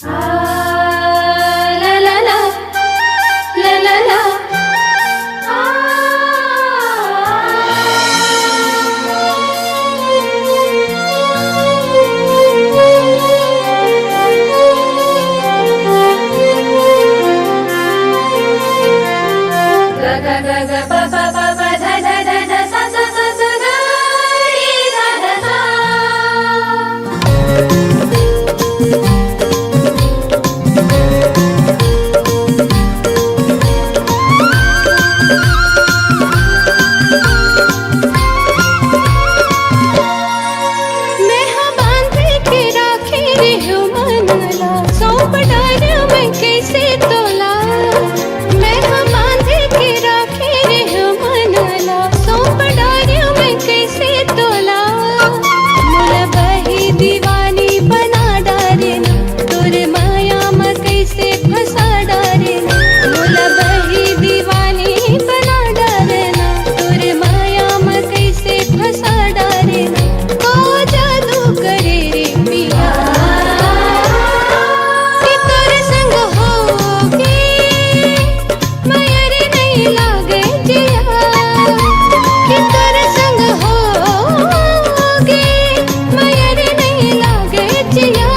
La la la, la la la. Ga ga ga ga pa pa pa pa dha dha dha dha sa sa sa sa ga ri dha dha sa. मैं हाँ बांध के राखे रे हो मनला, सौंप डार मैं कैसे तोला। मैं हाँ बांध के राखे रे हो मनला, सौंप डार मैं कैसे तोला। मोला बही दीवानी बना डारे ना, तोर माया में कैसे फंसा डारे ना। मोला बही दीवानी बना डारे ना, तोर माया में कैसे फंसा डारे ना। को जादू करे रे पिया, कि तोरे संग होगे माया रे नहीं लागे जिया। कि तोरे संग होगे माया रे नहीं लागे जिया।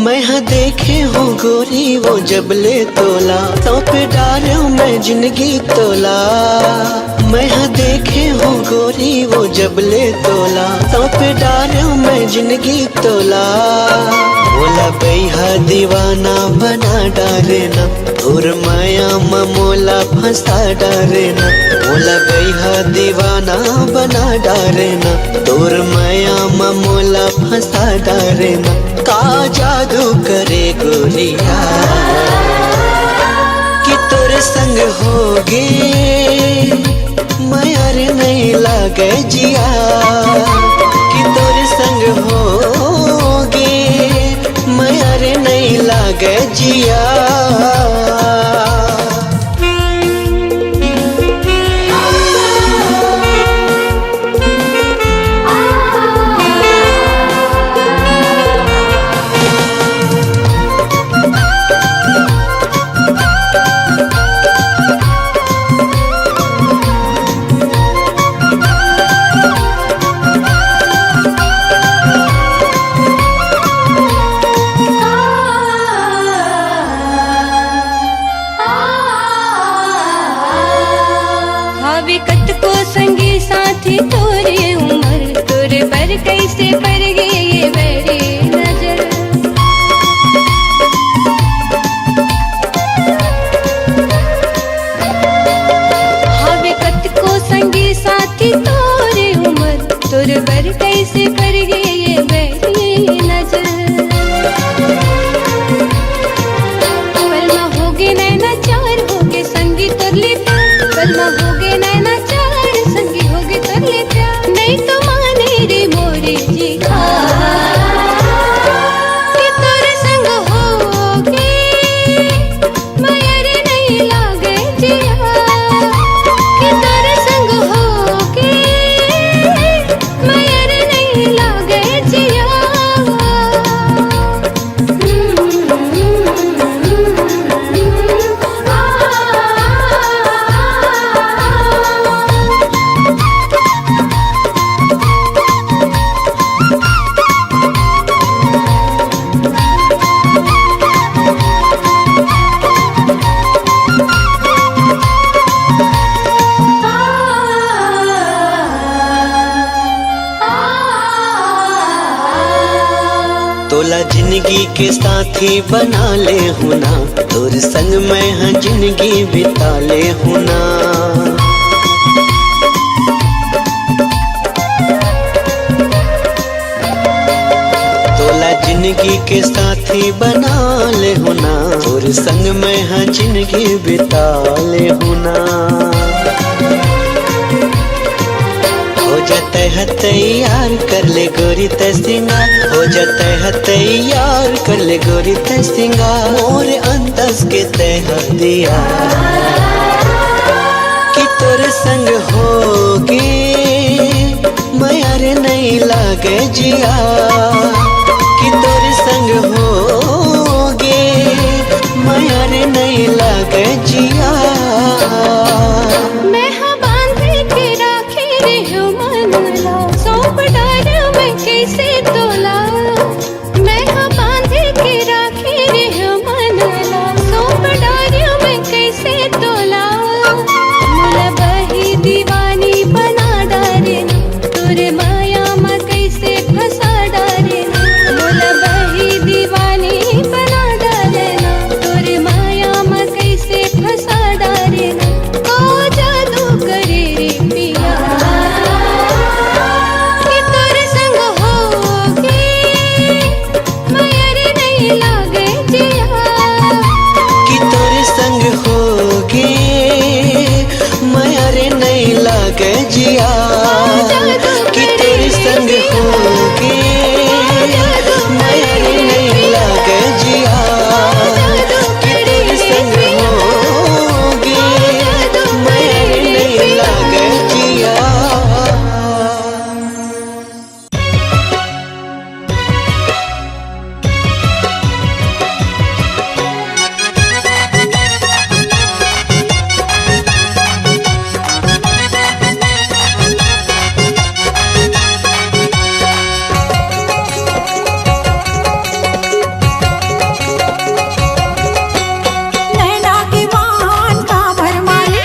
मैं हाँ देखे हूँ गोरी वो जबले तोला, सौंप डालो मैं जिंदगी तोला। मैं हाँ देखे हूँ गोरी वो जबले तोला, सौंप डालो मैं जिंदगी तोला। मोला बैहा दीवाना बना डारे ना, और माया में मोला फंसा डारे ना। मोला बैहा दीवाना बना डारे ना, तोर माया में मोला फंसा डारे ना। का जादू करे गोरिया, कि तोरे संग होगे माया रे नहीं लागे जिया। कि तोरे संग होगे माया रे नहीं लागे जिया। हावे कतको संगी साथी तोरे उमर, तोरे पर कैसे पर गए ये मेरी नजर। हावे कतको संगी साथी तोरे उमर, तोरे पर कैसे पर गए ये मेरी नजर। पलमा होगे नैना चार होगे संगी तुरले प्यार। पलमा होगे नैना चार संगी होगे तुरले प्यार। नहीं तो माने रे मोरे जी खा, कि तोरे संग होगे माया रे नहीं लागे जिया। कि तोरे संग होगे माया रे नहीं लागे जिया। तोला जिंदगी के साथी बना ले हूँ ना, तोर संग मैं हाँ जिंदगी बिता ले हूँ ना। तोला जिंदगी के साथी बना ले हूँ ना, तोर संग मैं हाँ जिंदगी बिता ले हूँ ना। हो जाते है तैयार कर ले गोरी ते सिंगार, हो जाते है तैयार कर ले गोरी ते सिंगार। मोर अंदाज के तह दिया, कि तोरे संग होगे माया रे नहीं लागे जिया। कि तोरे संग हो जिया। मैं हाँ बांधे के राखे रे हो मनला, सौंप डार मैं कैसे तोला। मैं हाँ बांधे के राखे रे हो मनला, सौंप डार मैं कैसे तोला। मोला बही दीवानी बना डारे ना, तोरे माया में कैसे फंसा डारे ना। मोला बही दीवानी बना डारे ना, तोरे माया में कैसे फंसा डारे ना। ओ जादू करे रे पिया, कि तोरे संग होगे माया रे नहीं लागे जिया। कि तोरे संग होगे माया रे नहीं लागे जिया। कि तेरे संग होगे माया रे नहीं लागे जिया। कि तेरे संग होगे माया रे नहीं लागे जिया। नैना की बान काबर मारे,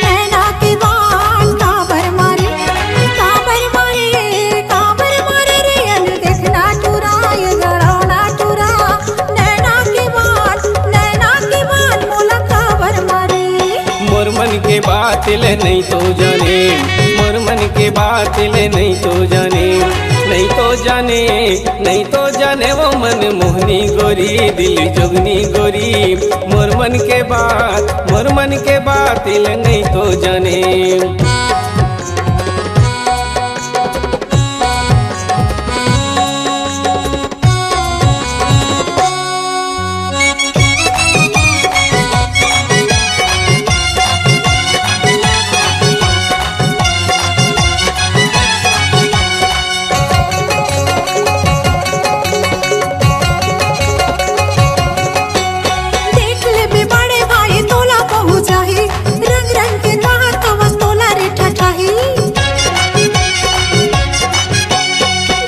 नैना की बान काबर मारे, काबर मारे रे अन देखना चुराए गड़ौना चुरा। नैना की बान मोला काबर मारे। मोर मन के बात ले नहीं तो जाने, मोर मन के बात ले नहीं तो जाने, नहीं तो जाने, नहीं तो जाने वो मन मोहनी गोरी दिल जोगनी गोरी। मोर मन के बात ले नहीं तो जाने। देख ले बे बड़े भाई तोला पहुँचाही, रंग रंग के कहा कवस तोला रे ठठाही।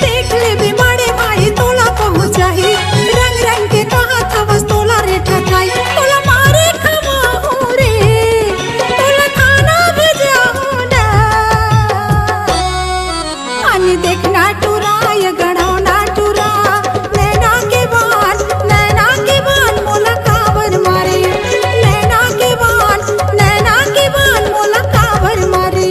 देख ले बे बड़े भाई तोला पहुँचाही, रंग रंग के कहा कवस तोला रे ठठाही। तोला मारे खवाहू रे, तोला खाना भेजाहू ना। अन देखना टुराय गड़ौना टुरा। नैना के बान मोला काबर मारे। नैना के बान मोला काबर मारे।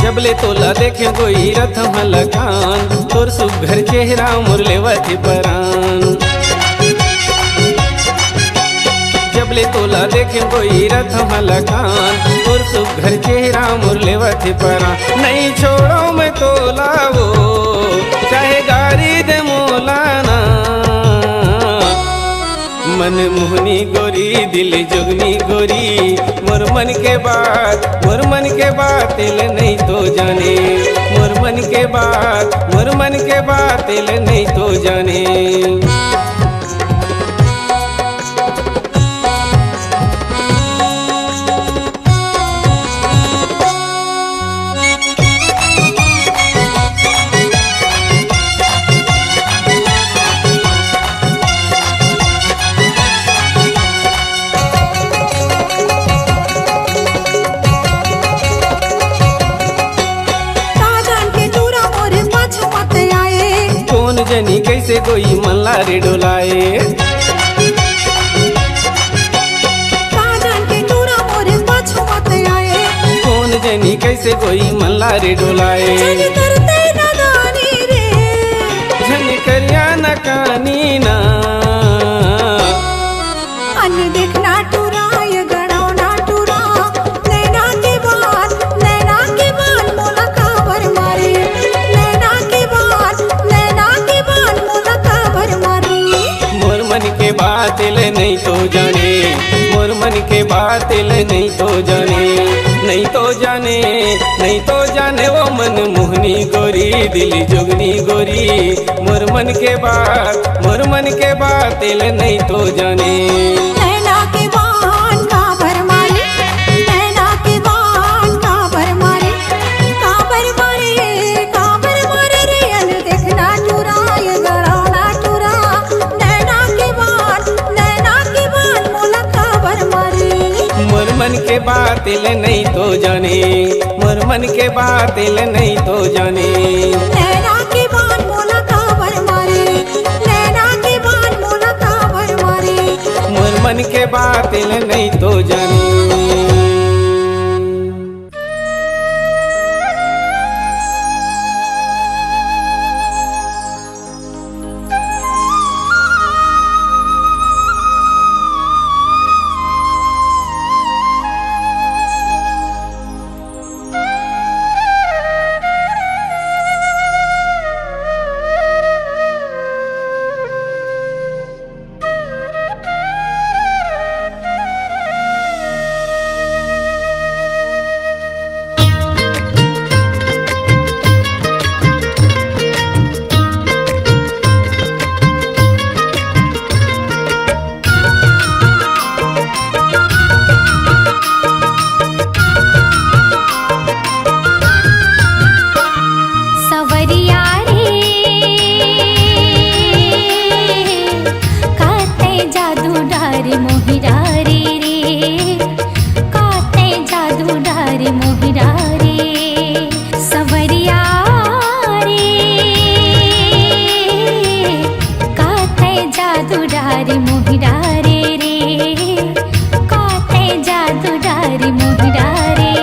जबले तोला देखे कोई रथ मलकान, तोर सुघर चेहरा मोर लेवती परान। जबले तोला देखे कोई रथ मलकान, तोर सुघर चेहरा मोर लेवती परान। नहीं छोड़ो मैं तोला वो, चाहे गारी दे मोलाना। मन मोहनी गोरी दिल जोगनी गोरी। मोर मन के बात ले नहीं तो जाने। मोर मन के बात ले नहीं तो जाने। ताजान के चूरा मोरे पाछू मत आए। कौन जनी कैसे कोई मल्ला रे डोलाए। ताजान के चूरा मोरे पाछू मत आए। कौन जनी कैसे कोई मल्ला रे डोलाए। जनी करते नादानी रे, झन करिया न कानी ना। अन देखना टुराय गड़ौना टुरा। नैना के बान मोला काबर बात ले नहीं तो जाने, मोर मन के बात ले नहीं तो जाने, नहीं तो जाने, नहीं तो जाने वो मन मोहनी गोरी, दिली जोगनी गोरी, मोर मन के बात, मोर मन के बात ले नहीं तो जाने। नैना के बाण का भर मारे, नैना के बाण का भर मारे, काबर मारे, काबर मारे रे अन देखना टूरा, ये गड़ाना टूरा। नैना के बाण मोला काबर मारे। मोर मन के बात ले नहीं तो जाने, मोर मन के बात ले नहीं तो जाने। नैना के बाण मोला काबर मारे, नैना के बाण मोला काबर मारे। मोर मन के बात ले नहीं तो जाने। सवरिया रे काते जादू डारे मोहिरारे रे, काते जादू डारे मोहिरारे। सवरिया रे काते जादू डारे मोहिरारे रे, काते जादू डारे मोहिरारे।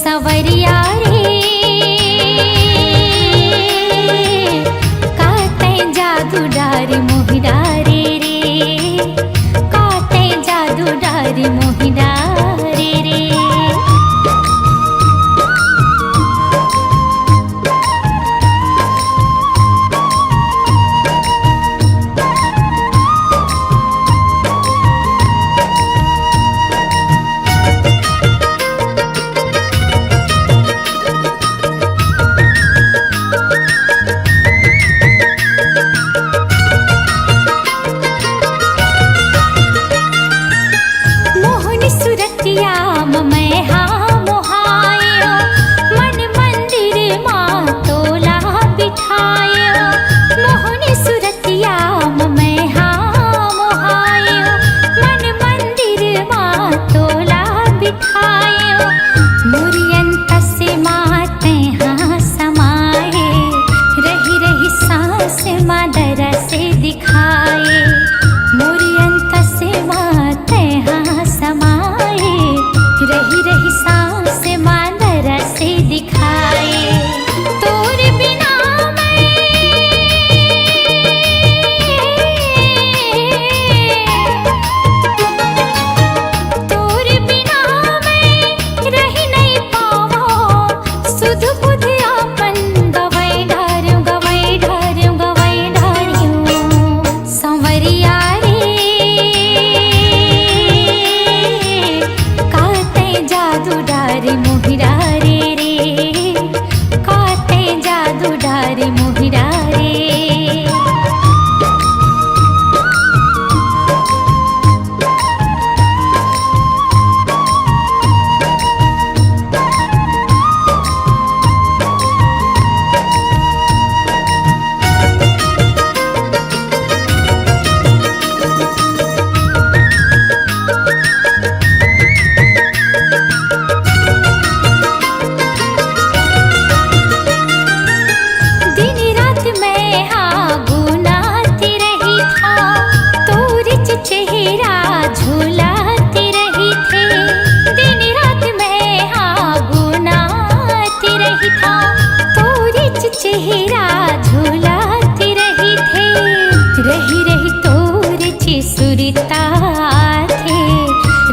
सवरिया रे काते जादू डारे मोहिरारे रे, काते जादू डारे मोहिरारे रे। मोहनी सुरतिया मैं हाँ मोहायो, मन मंदिर माँ तोला बिठायो। मोहनी सुरतिया मैं हाँ मोहायो, मन मंदिर माँ तोला बिठायो। मुरियंत से माते हाँ समाये, रही रही सांस मादर से दिखाए। मुरियंत से माते हाँ समाये, रही रही सांस मादर से दिखाए। तोरे बिना तोरे बिना मैं रह नहीं पावो, सुध बुध आपन गवै ढार्यूं, गवै ढार्यूं, गवै ढार्यूं। संवरिया रे काते जादू डारे मोहिरारे रे, काते जादू डारे मोहिरारे। दिन रात झूला झूलाती रही थे, रही रही तोर चिसुरता थे,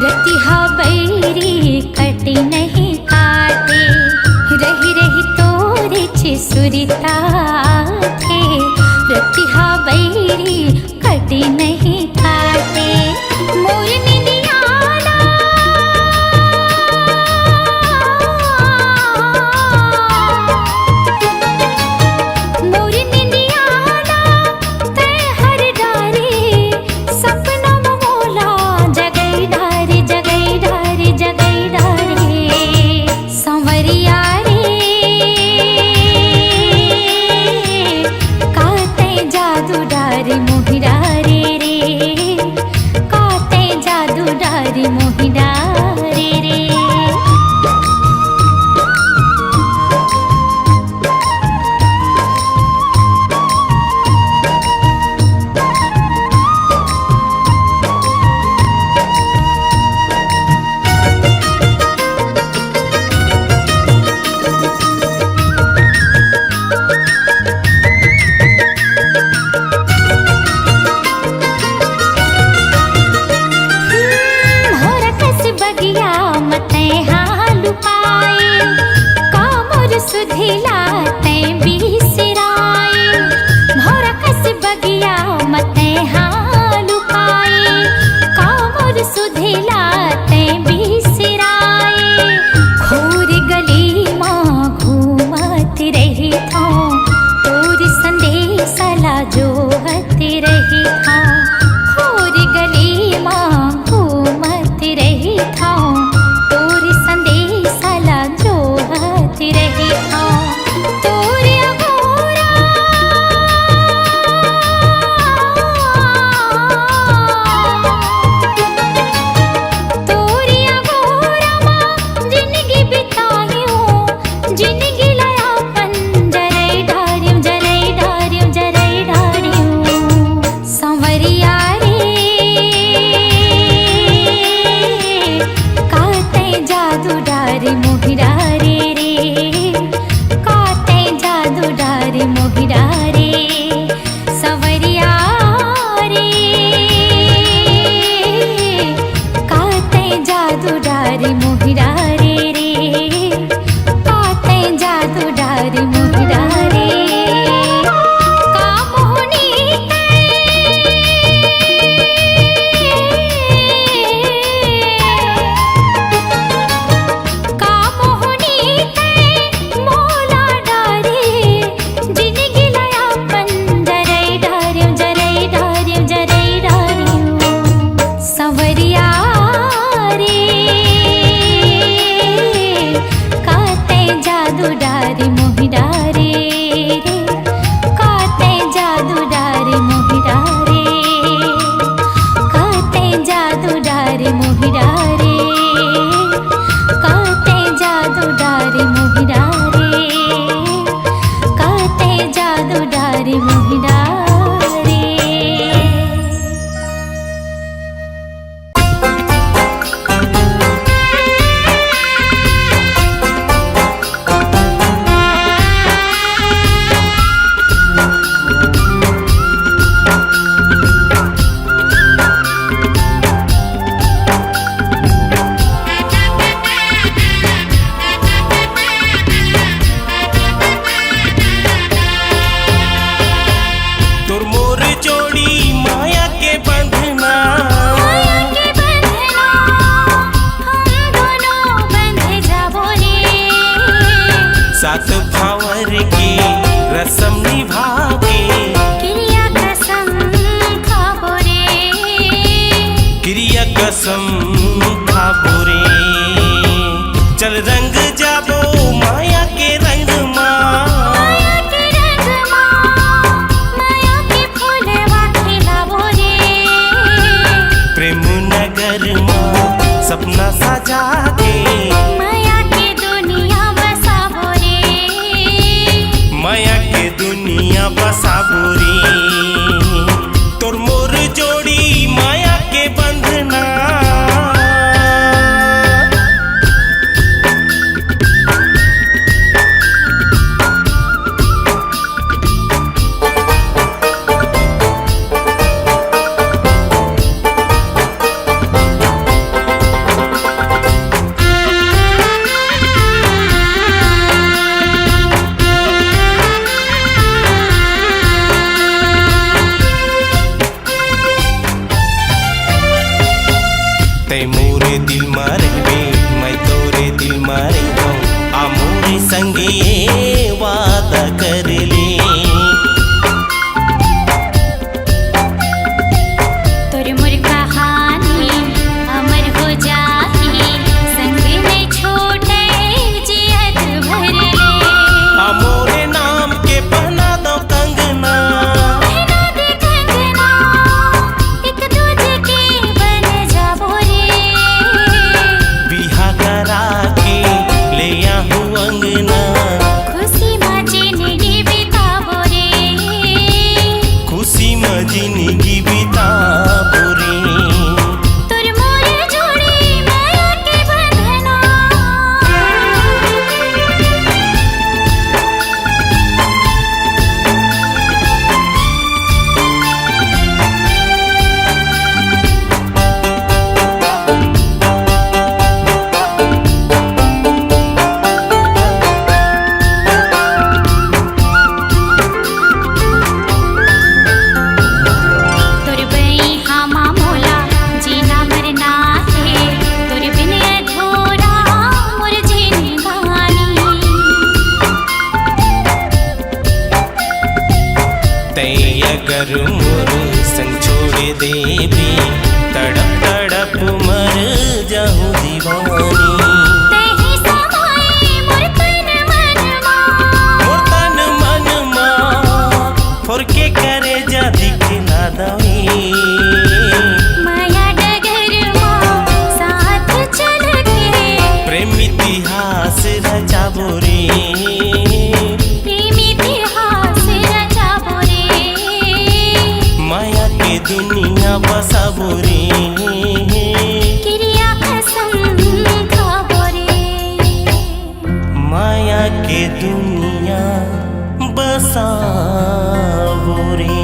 रतिहा बैरी कटी नहीं काटे, रही रही तोर चिसुरता थे, रतिहा बैरी कटी नहीं काटे। मोर निंदियाना मोर निंदियाना तै हर डारे, सपना मोला जगई डारे जगई डारे जगई डारे। संवरिया रे काते जादू डारे मोहि डारे रे, काते जादू डारे मोहि डारे रे। भोरकस बगिया मते हालु पाए, कामोर सुधिला तै बिसराए। भोरकस बगिया मते हालु पाए, कामोर सुधिला तै बिसराए। खोर गली माँ घूमत रही था, तोर संदेशला जोहत रही था। खोर गली माँ घूमत रही था, तोर संदेशला जोहत रही था। तोर अगोरा तोर अगोरा माँ जिंदगी बितायूं, जिंदगी लया पन जरई डारियूं जरई डारियूं जरई डारियूं। संवरिया रे काते जादू डारे मोहि डारे रे, काते जादू डारे मोहि डारे। संवरिया रे काते जादू डारे मोहि डारे रे, काते जादू डारे मोहि डारे। का मोहनी का मोहनी मोला डारे, जिंदगी लया पन जरई डारियूं जरई डारियूं जरई डारियूं। संवरिया रे काते जादू डारे मोहि डारे रे, काते जादू डारे मोहि डारे, काते जादू डारे मोहि डारे, काते जादू डारे मोहि डारे, काते जादू डारे मोहि डारे। तोर मोर जोड़ी माया के बंधना, माया के बंधना हम दोनों बंध जाबो रे। सात भावर के रसम निभाके, क्रिया कसम खाबो रे, क्रिया कसम खाबो रे। चल रंग जाबो माया के रंग माँ, माया के रंग माँ, माया के फूलवा खिलाबो रे। प्रेम नगर माँ सपना सजा के, माया के दुनिया बसाबो रे, माया के दुनिया बसाबो रे। तोर मोर जोड़ी माया के बंधना, में रहबे मैं तोरे दिल में रहूं आ मोरे संगे ये वादा कर ले तोर मोर कहानी अमर हो जाही संग में छोटे जियत भर ले आ मोरे नाम के पहना दो कंगना पहना दे कंगना एक दूजे के बन जाबो रे बिहा करा के ले आहू अंगना खुशी में जिंदगी बिताबो रे खुशी में जिंदगी बिताबो रे तोर मोर जोड़ी माया के बंधना तोर बई हामा मोला जीना मरना है तोर बिन अधूरा मोर जिंदगानी तै अगर मोर संग छोड़ देबी तड़प तड़प मर जाऊं दीवानी तेहि समाए मोर तन मनमा मोर तन मन मां फोर के करे जा दिखला दई माया डगर मां साथ चल के प्रेम इतिहास रचाबो रे प्रेम इतिहास रचाबो रे माया के दुनिया बसाबो रे क्रिया कसम खाबो रे माया के दुनिया बसाबो रे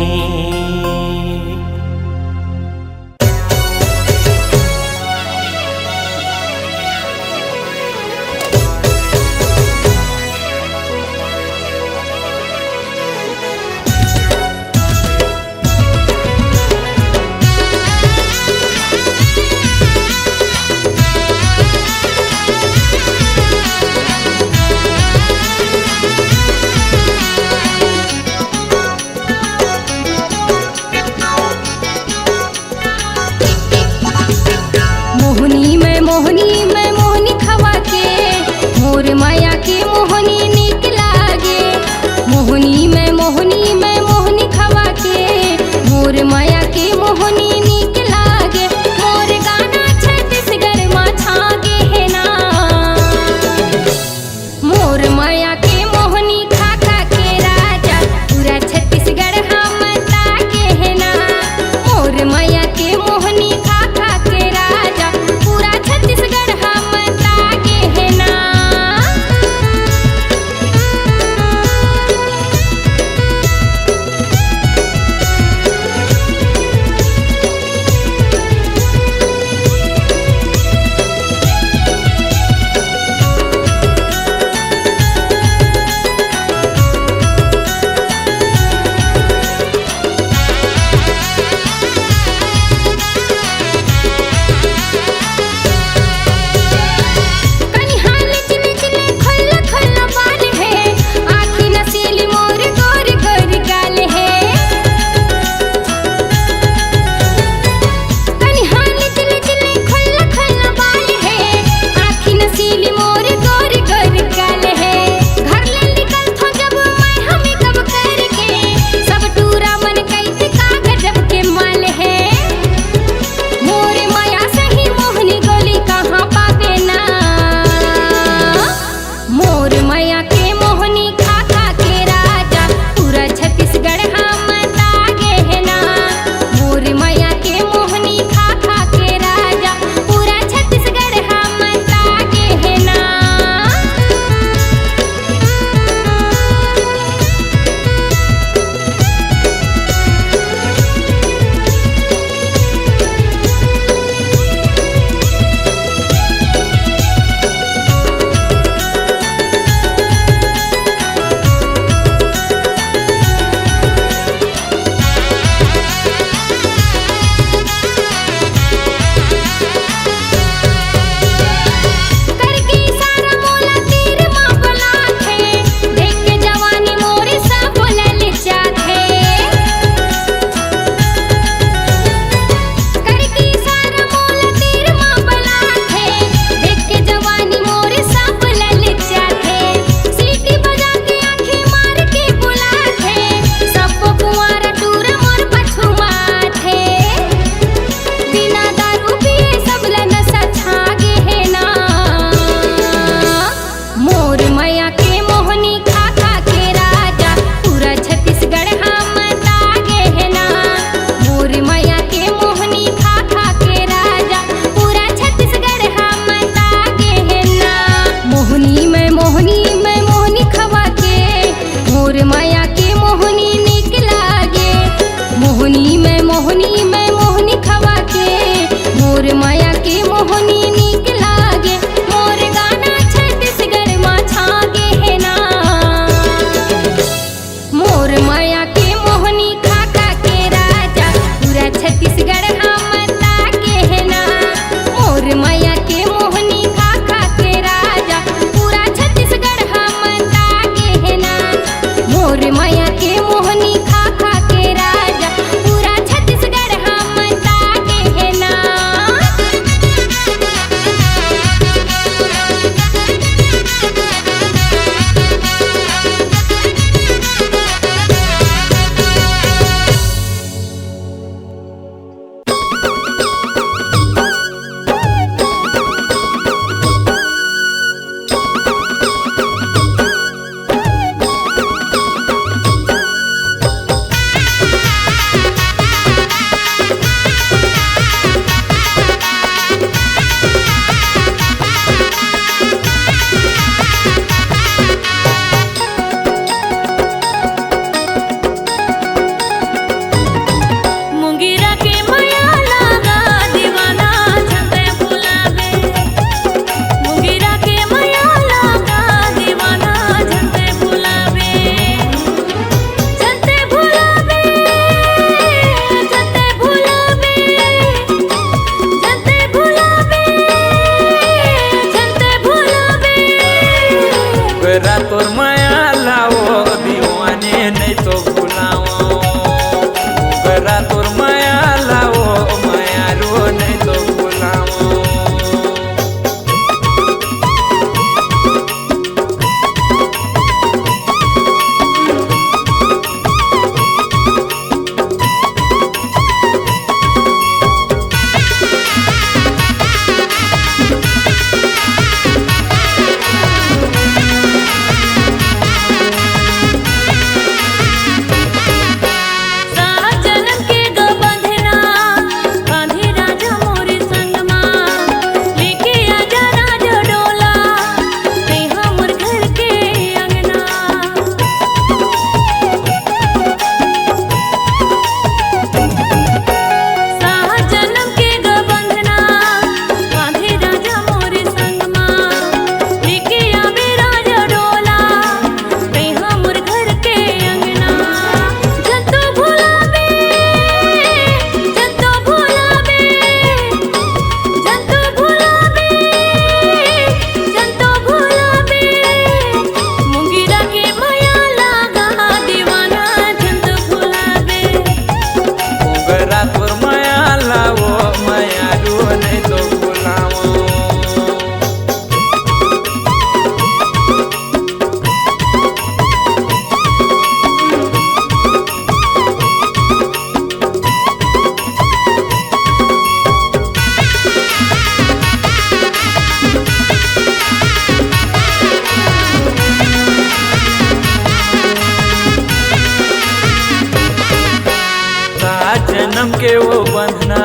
जन्म के वो बंधना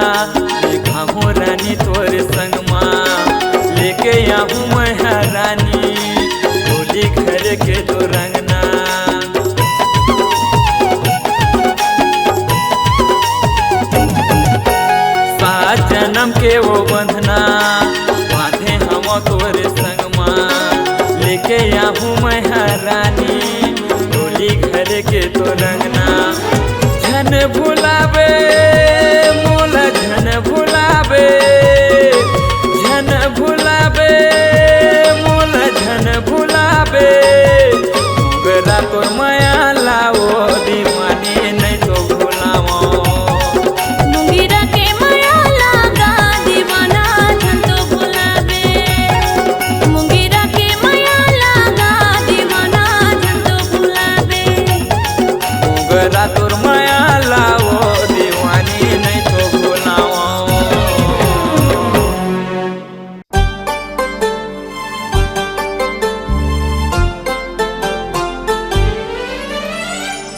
देखा हूँ रानी तोरे संग माँ लेके आऊँ मैं रानी होली घर के तो रंगना। सात जन्म के वो बंधना बांधे हम तोरे संग माँ लेके आऊँ मैं रानी होली घर के तो रंगना। झन भुलावे मोला झन भुलावे झन भुलावे मोला झन भुलावे मोगरा तोर माया लाओ दीवानी नहीं तो भुलाओ। मुंगेरा के माया लागा दीवाना झन तो भुलावे मुंगेरा के माया लागा दीवाना झन तो भुलावे। मोगरा तोर माया लाओ दीवानी नहीं तो भुलाओ।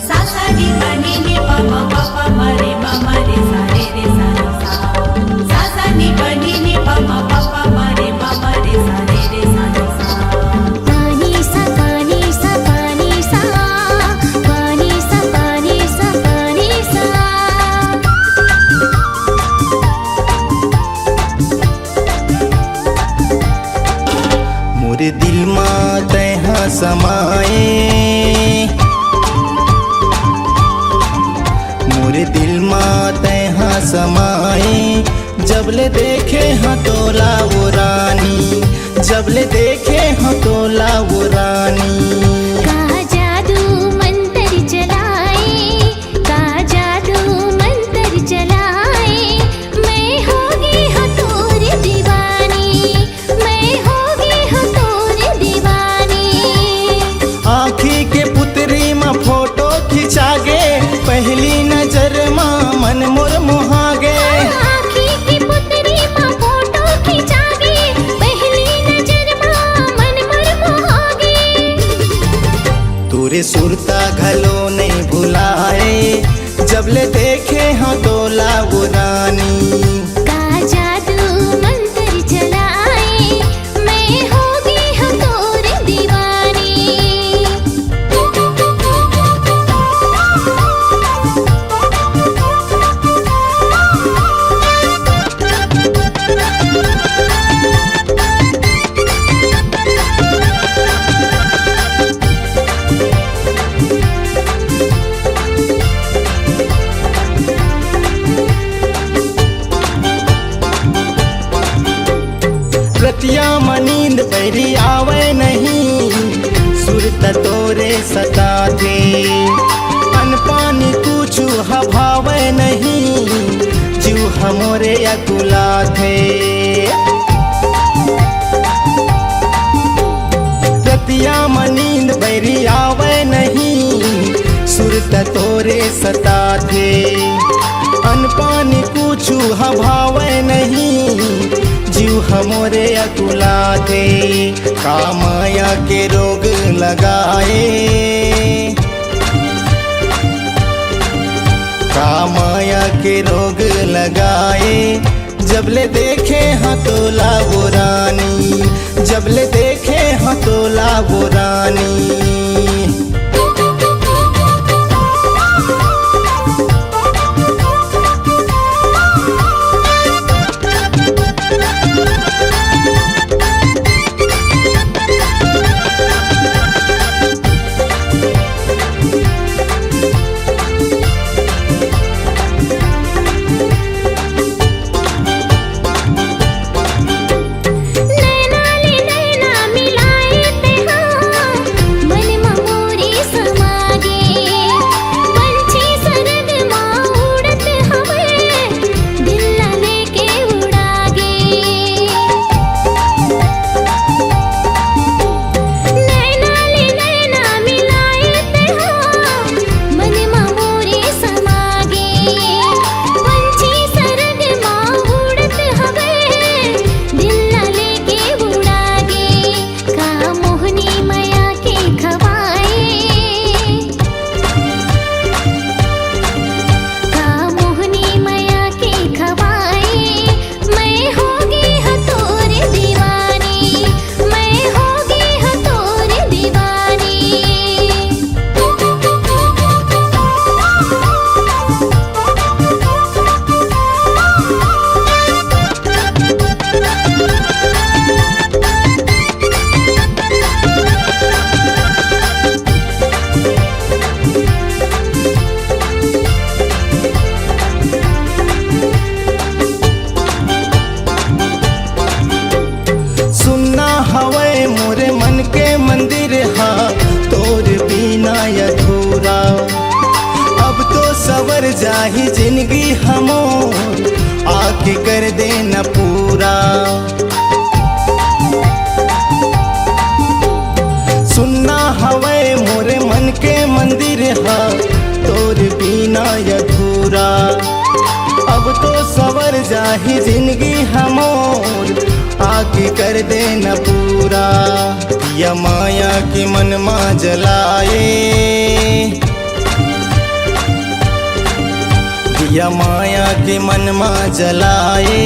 सा सा नी प नी नी प म प प म रे म म रे सा रे रे सा रे सा। सा सा नी प नी नी प म प प म रे म म रे सा रे रे सा रे सा। पानी सा पानी सा पानी सा पानी सा पानी सा पानी सा। मोरे दिल माँ तैहा समाए मोरे दिल माँ तैहा समाए जबले देखे हाँ तोला वो रानी जबले देखे हाँ तोला वो रानी। का जादू मंतर चलाए का जादू मंतर चलाए मैं होगी हाँ तोर दीवानी मैं होगी हाँ तोर दीवानी। आँखी के पुतरी माँ फोटो खिंचागे पहली नजर माँ मन मोर मोहागे। आँखी की पुतरी माँ फोटो खिंचागे पहली नजर माँ मन मर मोहागे। तोरे सुरता घलो नहीं भुलाए जबले देखे हाँ तोला वो रानी। का जादू मंतर चलाए मैं होगी हाँ तोर दीवानी। रतिया मनींद बैरी आवे नहीं सुरत तोरे सताते अन पानी कुछ हभावे नहीं जीव हमोरे अकुला थे। रतिया मनींद बैरी आवे नहीं सुरत तोरे सताते अन पानी कुछ हभावे नहीं जीव हमोरे अकुला थे। कामाया के रोग लगाए कामाया के रोग लगाए जबले देखे हाँ तोला वो रानी जबले देखे हाँ तोला वो रानी। नैना ले नैना मिलाए ते हाँ मन ममोरी सवर जाही जिंदगी हमोर आके कर देना पूरा। सुनना हवे मोरे मन के मंदिर हा तोर बिना अधूरा। अब तो सवर जाही जिंदगी हमोर आके कर देना पूरा। या माया की मन माँ जलाए, या माया के मन माँ जलाए।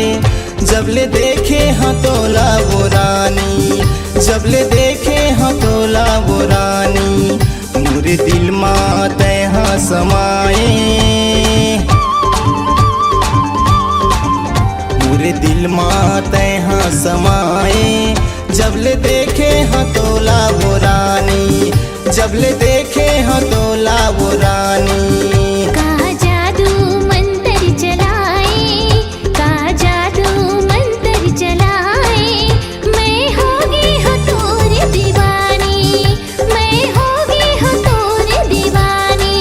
जब ले देखे हाँ तोला वो रानी, जब ले देखे हाँ तोला वो रानी। मोरे दिल माँ तैहा समाए, मोरे दिल माँ तैहा समाए। जब ले देखे हाँ तोला वो रानी, जब ले देखे हाँ तोला वो रानी। का जादू मंतर चलाए, का जादू मंतर चलाए। मैं होगी हूँ तोरी दीवानी, मैं होगी हूँ तोरी दीवानी।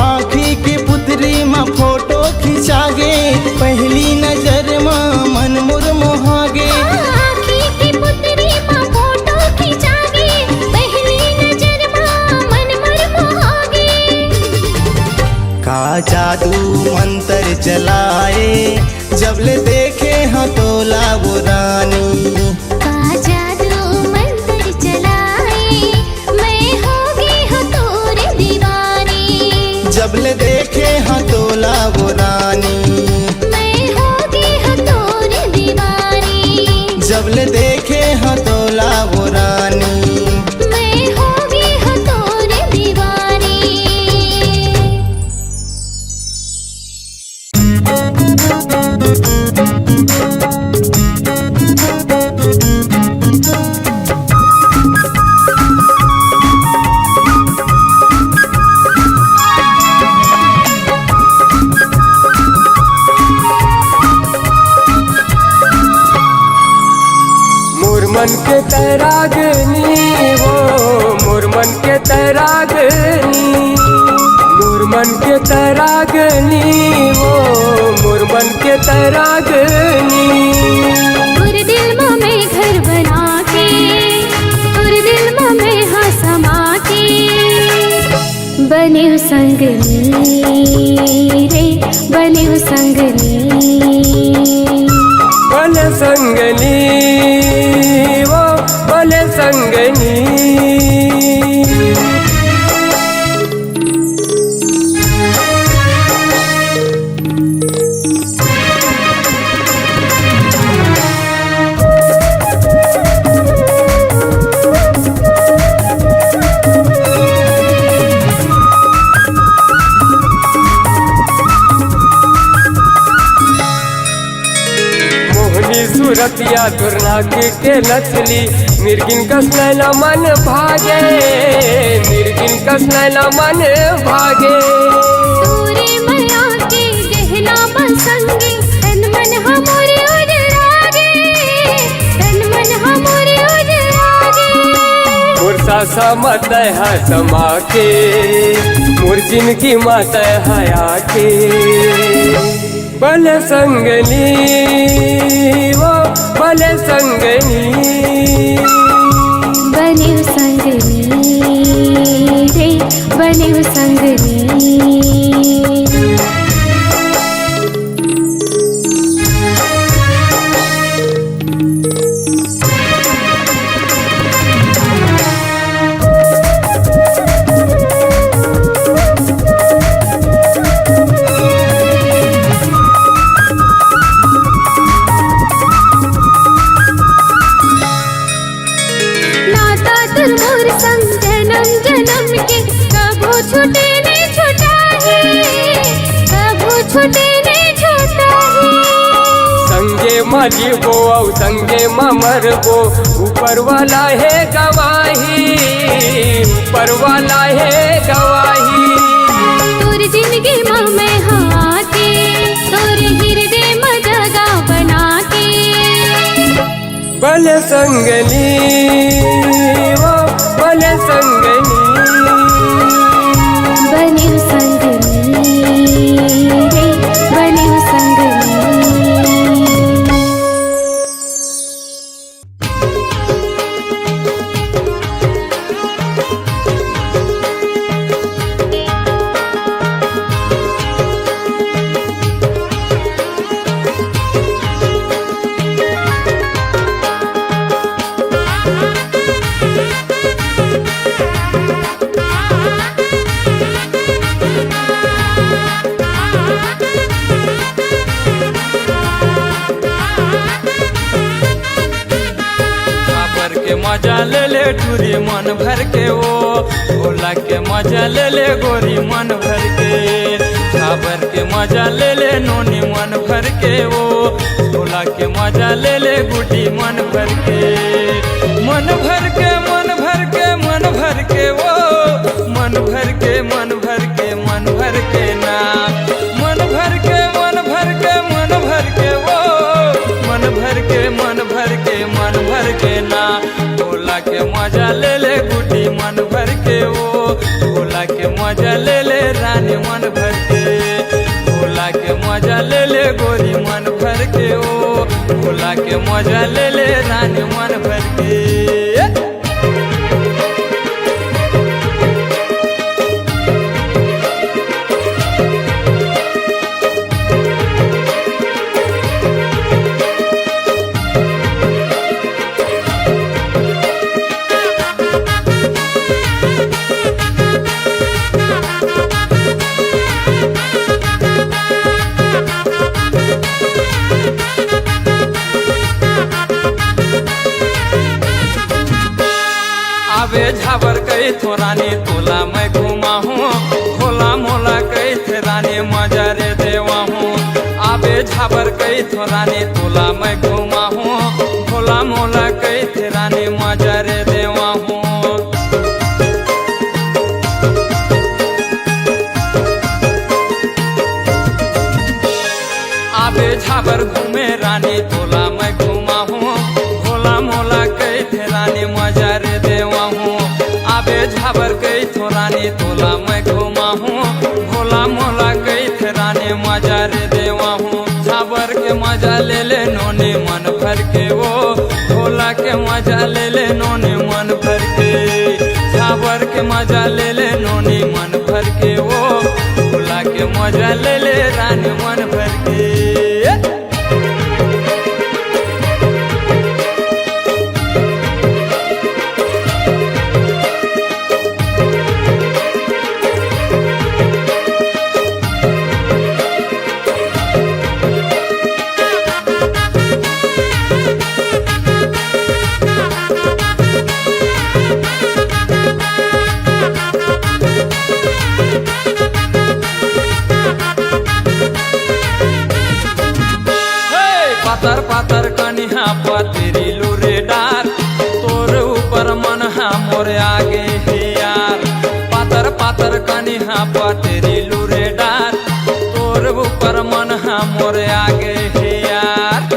आँखी की पुतरी माँ फोटो खिंचागे, पहली नजर माँ मन मुर मोहागे। आँखी की पुतरी माँ फोटो खिंचागे, पहली नजर माँ मन मुर मोहागे। का जादू मंतर चलाए, जब ले देखे हाँ तोला वो रानी। का जादू मंतर चलाए, मैं होगी हूँ तोरी दीवानी। जब ले देखे हाँ तोला वो रानी, मैं होगी हूँ तोरी दीवानी। जब ले देखे हाँ तोला वो रानी। मैं होगी हूँ तोरी दीवानी। मोर मन के तैरागनी वो, मोर मन के तैरागनी, मोर मन के तैरागनी वो, मोर मन के तैरागनी। और दिल में मैं घर बना के, और दिल में मैं हाँ समा के। बने संगनी रे, बने संगनी। बने संगनी वो, बने संगनी। मोहनी सूरतिया दुर्नाक के नचली, निर्गिन कस नैना मन भागे, निर्गिन कस नैना मन भागे। तोरे माया के गहना बसंगे, तन मन हमरे उजरागे, तन मन हमरे उजरागे। मुर्सा सा मत है समा के, मुर जिनकी मत है आके। बले संगनी वो, बले संगनी। बने संगनी रे, बने संगनी। नाता तुर मोर संग जन्म जन्म के, कबो छूटे नहीं छूटा है, कबो छूटे नहीं छूटा है। संगे मरी वो और संगे मर वो, ऊपर वाला है गवाही, ऊपर वाला है गवाही। तोर जिंदगी में मैं हाँ के, तोर हृदय में जगह बना के। बले संगनी वो, बले संगनी। बने संगनी ठुरी मन भर के वो भोला के मजा ले ले गोरी मन भर के झाबर के मजा ले ले नोनी मन भर के वो भोला के मजा ले ले गुटी मन भर के मन भर के मन भर के मन भर के वो मन भर के मन भर के मन भर के ना मन भर के मन भर के मन भर के वो मन भर के मन भर के मन भर के ना भोला के मजा ले ले गुटी मन भर के वो भोला के मजा ले ले रानी मन भर के भोला के मजा ले ले गोरी मन भर के वो भोला के मजा ले ले रानी मन भर के आवे झाबर कई थो रानी तोला मैं घुमा हूँ होला मोला कई थे रानी मजा रे देवा हूँ आवे झाबर कई थो रानी तोला मैं घुमा हूँ होला मोला कई थे रानी मजा रे देवा हूँ आवे झाबर घूमे रानी तोला मैं घुमा हूँ होला मोला कई थे रानी मजा रे देवा हूँ आबे झाबर कई थो रानी तोला मैं घुमा हूँ भोला मोला कई थे रानी मजा रे देवा हूँ झाबर के मजा ले ले नोने मन भर के वो भोला के मजा ले ले नोने मन भर के झाबर के मजा ले ले नोने मन भर के वो भोला के मजा ले ले रानी मन भर के पातर पातर कनिहा पतरी लूरे डार तोर ऊपर मन हा मोर आगे हे यार पातर पातर कनिहा पतरी लूरे डार तोर ऊपर मन हा मोर आगे हे यार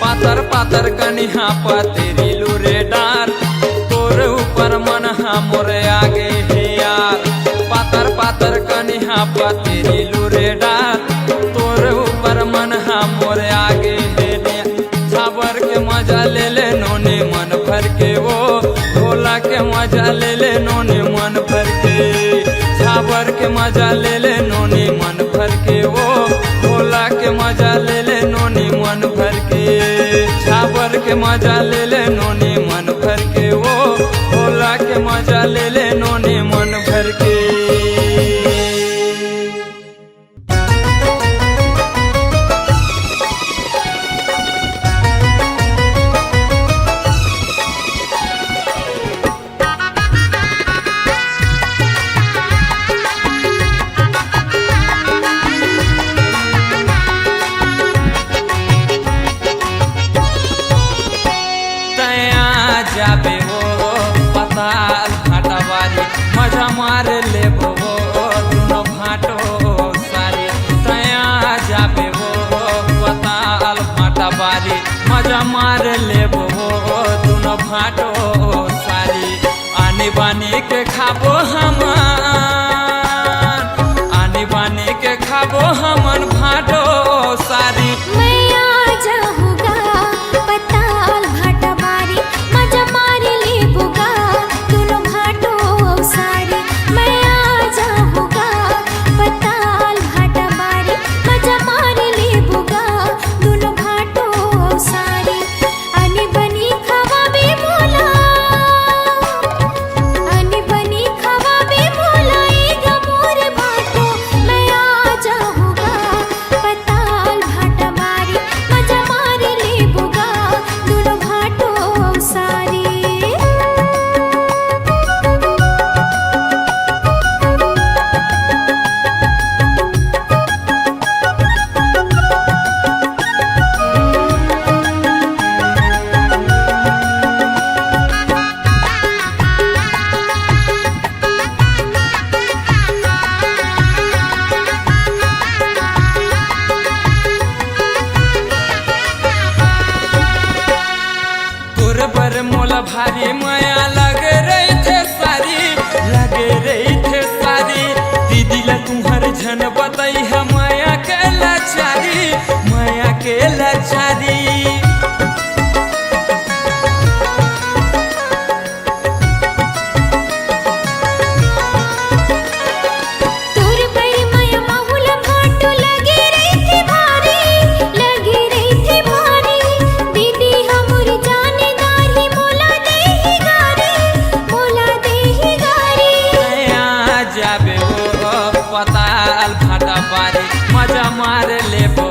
पातर पातर कनिहा पतरी लूरे डार तोर ऊपर मन हा मोर आगे हे यार पातर पातर कनिहा पतरी लूरे डार तोर ऊपर मन हा मोर आगे हे झाबर के मजा ले ले नोने मन भर के वो भोला के मजा ले ले नोने मन भर के झाबर के मजा ले ले नोने मन भर के वो भोला के मजा ले ले नोने मन भर के झाबर के मजा ले ले नोने मन भर के वो भोला के मजा ले ले नोने मन भर के जाबे हो पताल घाटावारी मजा मार ले हो दुनो भाटो सारी तया जाबे हो पताल घाटावारी मजा मार ले हो दुनो भाटो सारी आने बानी के खाबो हम आने बानी के खाबो हमन भाटो सारी खवा बे भारी माया लगे रही थे सारी, लगे रही थे सारी। दीदी ला तुम्हारे झन बताई है माया के लाचारी, माया के लाचारी। तोर पर माया माहुल भाटो लगे रही थी भारी, लगे रही थी भारी। दीदी हमर जानेदारी मोला देही गारी, मोला देही गारी। नया जाबे हो पताल भाटा बारी, मजा मार लेबो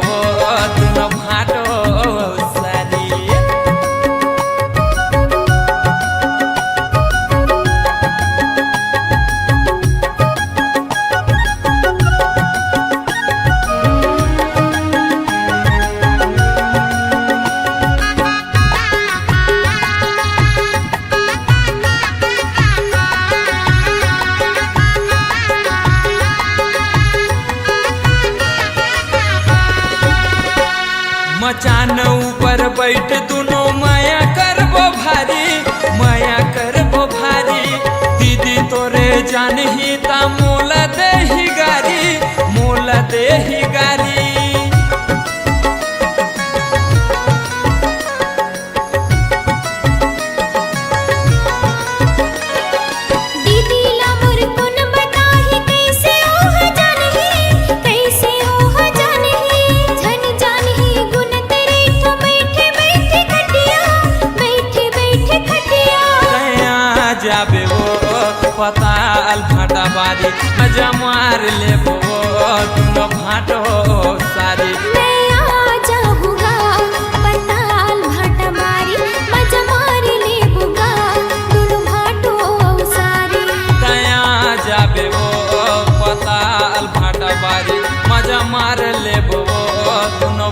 दुनो भाटो सारी। मचान ऊपर बैठ दुनो माया करबो भारी, माया करबो भारी। दीदी तोरे जानही ता मोला देही गारी, मोला देही गारी। दीदी ला मोर कोन बताही कैसे ओह जानही, कैसे ओह जानही। झन जानही गुण तेरे तो बैठे बैठे खटिया, बैठे बैठे खटिया। नया जाबे हो पताल भाटा बारी, मजा मार लेबो दुनो भाटो सारी। मैं आ जाऊंगा पताल भाटा मारी, मजा मार लेबूगा दुनु भाटो सारी। तया जाबे हो पताल भाटा बारी, मजा मार लेबो दुनो